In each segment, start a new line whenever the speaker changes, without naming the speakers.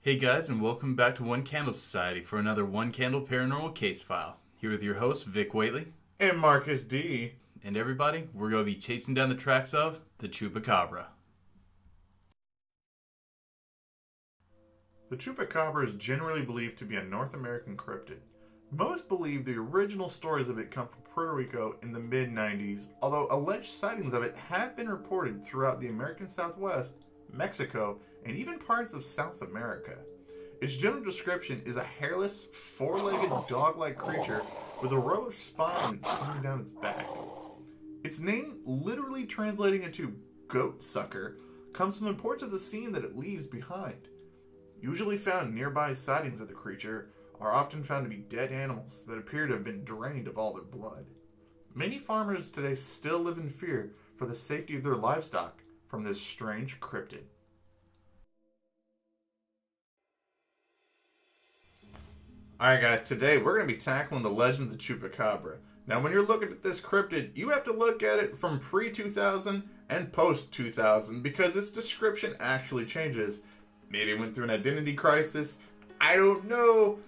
Hey guys, and welcome back to One Candle Society for another One Candle Paranormal Case File. Here with your host, Vic Whateley.
And Marcus D.
And everybody, we're going to be chasing down the tracks of the Chupacabra.
The Chupacabra is generally believed to be a North American cryptid. Most believe the original stories of it come from Puerto Rico in the mid-90s, although alleged sightings of it have been reported throughout the American Southwest, Mexico, and even parts of South America. Its general description is a hairless, four-legged, dog-like creature with a row of spines coming down its back. Its name, literally translating into goat sucker, comes from the reports of the scene that it leaves behind. Usually found nearby sightings of the creature are often found to be dead animals that appear to have been drained of all their blood. Many farmers today still live in fear for the safety of their livestock from this strange cryptid. Alright guys, today we're going to be tackling the legend of the Chupacabra. Now when you're looking at this cryptid, you have to look at it from pre-2000 and post-2000 because its description actually changes. Maybe it went through an identity crisis, I don't know,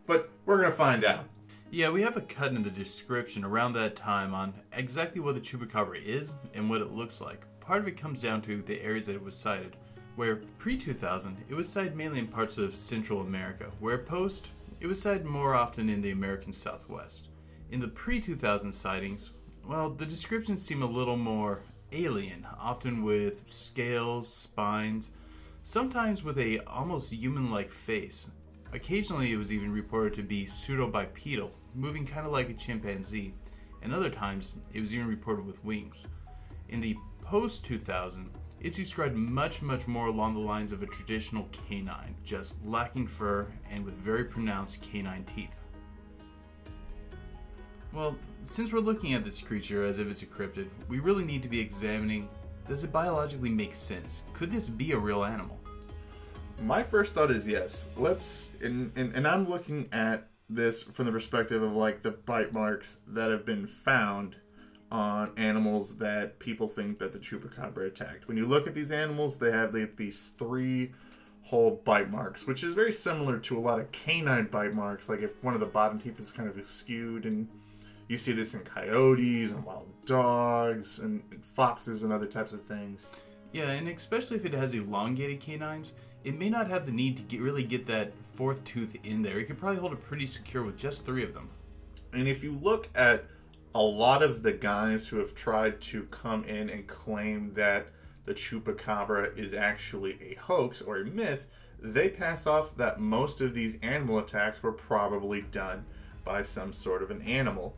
but we're going to find out.
Yeah, we have a cut in the description around that time on exactly what the Chupacabra is and what it looks like. Part of it comes down to the areas that it was sighted, where pre-2000 it was sighted mainly in parts of Central America, where post it was sighted more often in the American Southwest. In the pre-2000 sightings, well, the descriptions seem a little more alien, often with scales, spines, sometimes with a almost human-like face. Occasionally it was even reported to be pseudo-bipedal, moving kind of like a chimpanzee, and other times it was even reported with wings. In the post-2000, it's described much more along the lines of a traditional canine, just lacking fur and with very pronounced canine teeth. Well, since we're looking at this creature as if it's a cryptid, we really need to be examining, does it biologically make sense? Could this be a real animal?
My first thought is yes. And I'm looking at this from the perspective of like the bite marks that have been found on animals that people think that the Chupacabra attacked. When you look at these animals, they have these 3 whole bite marks, which is very similar to a lot of canine bite marks, like if one of the bottom teeth is kind of skewed, and you see this in coyotes and wild dogs and foxes and other types of things.
Yeah, and especially if it has elongated canines, it may not have the need to really get that 4th tooth in there. It could probably hold it pretty secure with just 3 of them. And
if you look at a lot of the guys who have tried to come in and claim that the Chupacabra is actually a hoax or a myth, they pass off that most of these animal attacks were probably done by some sort of an animal,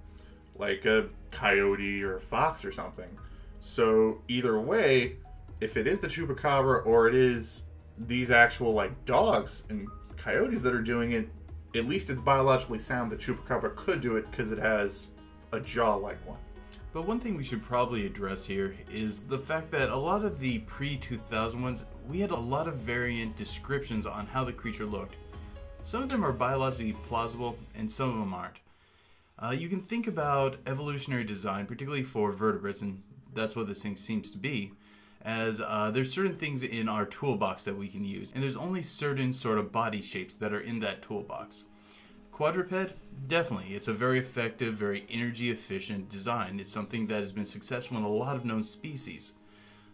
like a coyote or a fox or something. So either way, if it is the Chupacabra or it is these actual like dogs and coyotes that are doing it, at least it's biologically sound. The Chupacabra could do it because it has a jaw like one.
But one thing we should probably address here is the fact that a lot of the pre-2000 ones, we had a lot of variant descriptions on how the creature looked. Some of them are biologically plausible and some of them aren't. You can think about evolutionary design, particularly for vertebrates, and that's what this thing seems to be, as there's certain things in our toolbox that we can use, and there's only certain sort of body shapes that are in that toolbox. Quadruped, definitely. It's a very effective, very energy efficient design. It's something that has been successful in a lot of known species.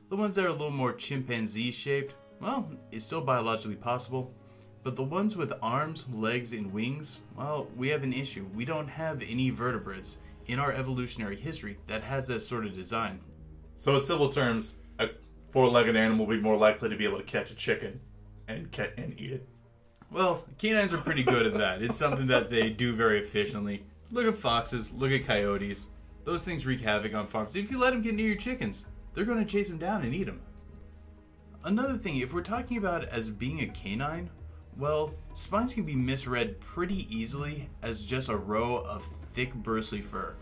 The ones that are a little more chimpanzee shaped, well, it's still biologically possible. But the ones with arms, legs, and wings, well, we have an issue. We don't have any vertebrates in our evolutionary history that has that sort of design.
So in simple terms, a 4-legged animal will be more likely to be able to catch a chicken and eat it.
Well, canines are pretty good at that. It's something that they do very efficiently. Look at foxes, look at coyotes. Those things wreak havoc on farms. If you let them get near your chickens, they're going to chase them down and eat them. Another thing, if we're talking about it as being a canine, well, spines can be misread pretty easily as just a row of thick, bristly fur.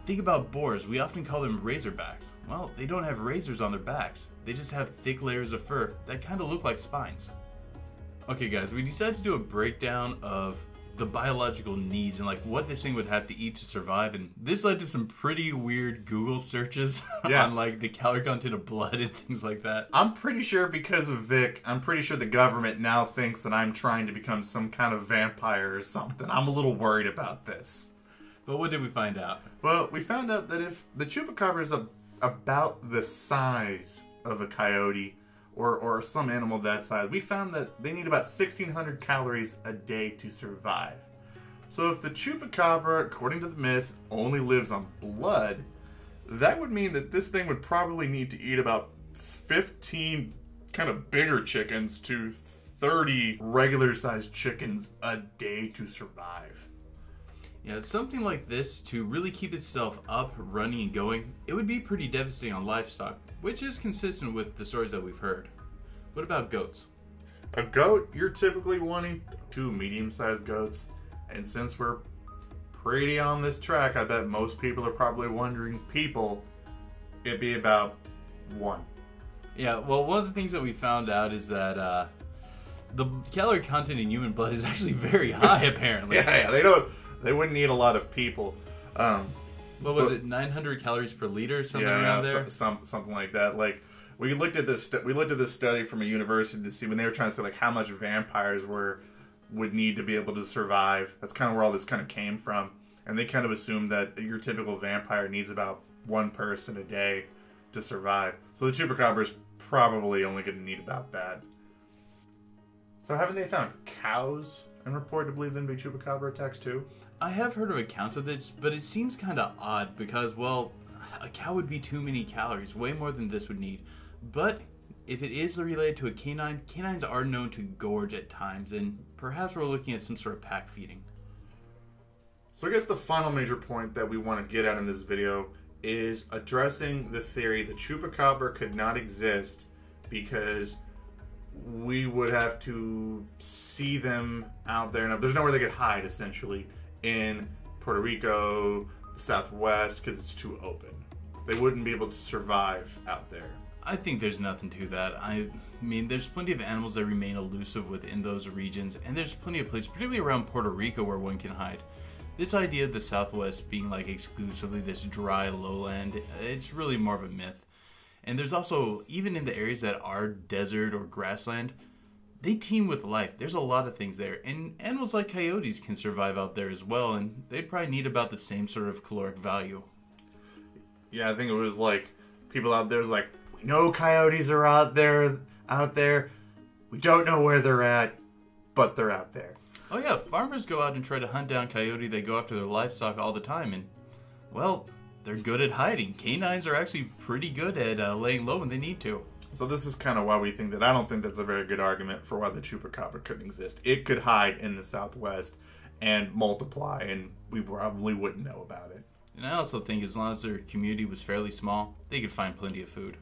Think about boars. We often call them razorbacks. Well, they don't have razors on their backs. They just have thick layers of fur that kind of look like spines. Okay guys, we decided to do a breakdown of the biological needs and like what this thing would have to eat to survive. And this led to some pretty weird Google searches on like the calorie content of blood and things like that.
I'm pretty sure because of Vic, I'm pretty sure the government now thinks that I'm trying to become some kind of vampire or something. I'm a little worried about this.
But what did we find out?
Well, we found out that if the chupacabra is about the size of a coyote or some animal that size, we found that they need about 1,600 calories a day to survive. So if the chupacabra, according to the myth, only lives on blood, that would mean that this thing would probably need to eat about 15 kind of bigger chickens to 30 regular-sized chickens a day to survive.
Yeah, something like this, to really keep itself up, running, and going, it would be pretty devastating on livestock, which is consistent with the stories that we've heard. What about goats?
A goat, you're typically wanting 2 medium-sized goats, and since we're pretty on this track, I bet most people are probably wondering, it'd be about 1.
Yeah, well, one of the things that we found out is that the calorie content in human blood is actually very high, apparently.
Yeah, they wouldn't need a lot of people.
What was it, 900 calories per liter, something around there?
Something like that. Like we looked at this study from a university to see when they were trying to say like how much vampires would need to be able to survive. That's kind of where all this kind of came from, and they kind of assumed that your typical vampire needs about 1 person a day to survive. So the chupacabra is probably only going to need about that. So haven't they found cows and reported to believe them to be chupacabra attacks too?
I have heard of accounts of this, but it seems kind of odd because, well, a cow would be too many calories, way more than this would need. But if it is related to a canine, canines are known to gorge at times, and perhaps we're looking at some sort of pack feeding.
So I guess the final major point that we want to get at in this video is addressing the theory that chupacabra could not exist because we would have to see them out there. Now, there's nowhere they could hide, essentially, in Puerto Rico, the Southwest, because it's too open. They wouldn't be able to survive out there.
I think there's nothing to that. I mean, there's plenty of animals that remain elusive within those regions, and there's plenty of places, particularly around Puerto Rico, where one can hide. This idea of the Southwest being like exclusively this dry lowland, it's really more of a myth. And there's also, even in the areas that are desert or grassland, they teem with life. There's a lot of things there. And animals like coyotes can survive out there as well, and they'd probably need about the same sort of caloric value.
Yeah, I think it was like, people out there was like, we know coyotes are out there. We don't know where they're at, but they're out there.
Oh yeah, farmers go out and try to hunt down coyote. They go after their livestock all the time, and, well, they're good at hiding. Canines are actually pretty good at laying low when they need to. So
this is kind of why we think that I don't think that's a very good argument for why the chupacabra couldn't exist. It could hide in the Southwest and multiply, and we probably wouldn't know about it.
And I also think as long as their community was fairly small, they could find plenty of food.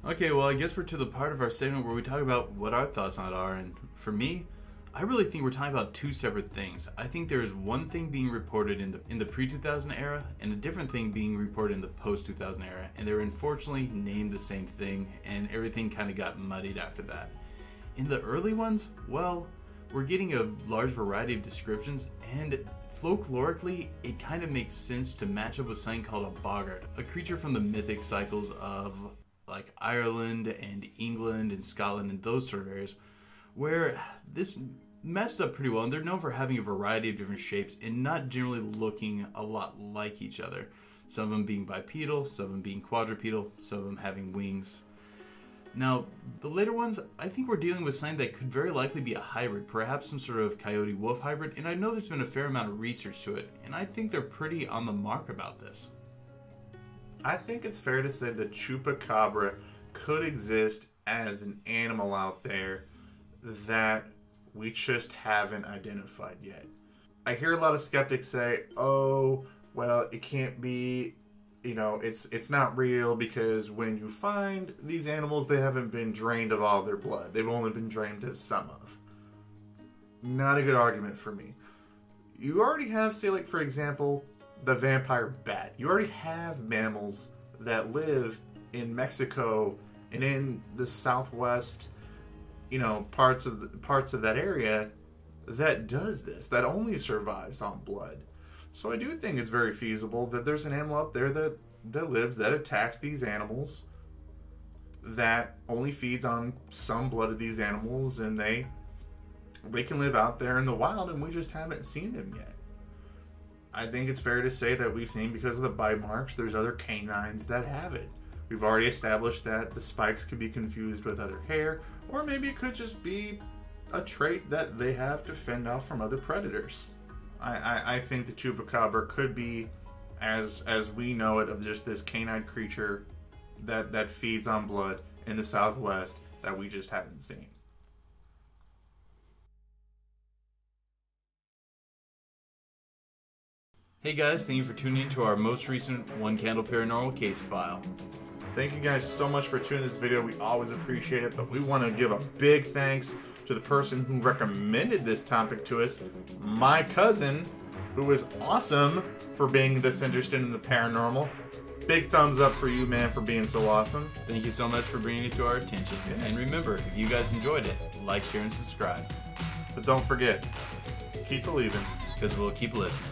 Okay, well, I guess we're to the part of our segment where we talk about what our thoughts on it are, and for me, I really think we're talking about 2 separate things. I think there is one thing being reported in the pre-2000 era and a different thing being reported in the post-2000 era, and they're unfortunately named the same thing, and everything kind of got muddied after that. In the early ones, well, we're getting a large variety of descriptions, and folklorically, it kind of makes sense to match up with something called a boggart, a creature from the mythic cycles of like Ireland and England and Scotland and those sort of areas, where this matches up pretty well, and they're known for having a variety of different shapes and not generally looking a lot like each other. Some of them being bipedal, some of them being quadrupedal, some of them having wings. Now, the later ones, I think we're dealing with something that could very likely be a hybrid, perhaps some sort of coyote-wolf hybrid, and I know there's been a fair amount of research to it, and I think they're pretty on the mark about this.
I think it's fair to say that chupacabra could exist as an animal out there that we just haven't identified yet. I hear a lot of skeptics say, oh, well, it can't be, it's not real because when you find these animals, they haven't been drained of all their blood. They've only been drained of some of. Not a good argument for me. You already have, say, like, for example, the vampire bat. You already have mammals that live in Mexico and in the Southwest, parts of that area that does this, that only survives on blood. So I do think it's very feasible that there's an animal out there that lives, that attacks these animals, that only feeds on some blood of these animals, and they can live out there in the wild, and we just haven't seen them yet. I think it's fair to say that we've seen, because of the bite marks, there's other canines that have it. We've already established that the spikes could be confused with other hair, or maybe it could just be a trait that they have to fend off from other predators. I think the Chupacabra could be, as we know it, of just this canine creature that feeds on blood in the Southwest that we just haven't seen.
Hey guys, thank you for tuning in to our most recent One Candle Paranormal case file.
Thank you guys so much for tuning this video. We always appreciate it, but we want to give a big thanks to the person who recommended this topic to us, my cousin, who is awesome for being this interested in the paranormal. Big thumbs up for you, man, for being so awesome.
Thank you so much for bringing it to our attention. Yeah. And remember, if you guys enjoyed it, like, share, and subscribe.
But don't forget, keep believing.
Because we'll keep listening.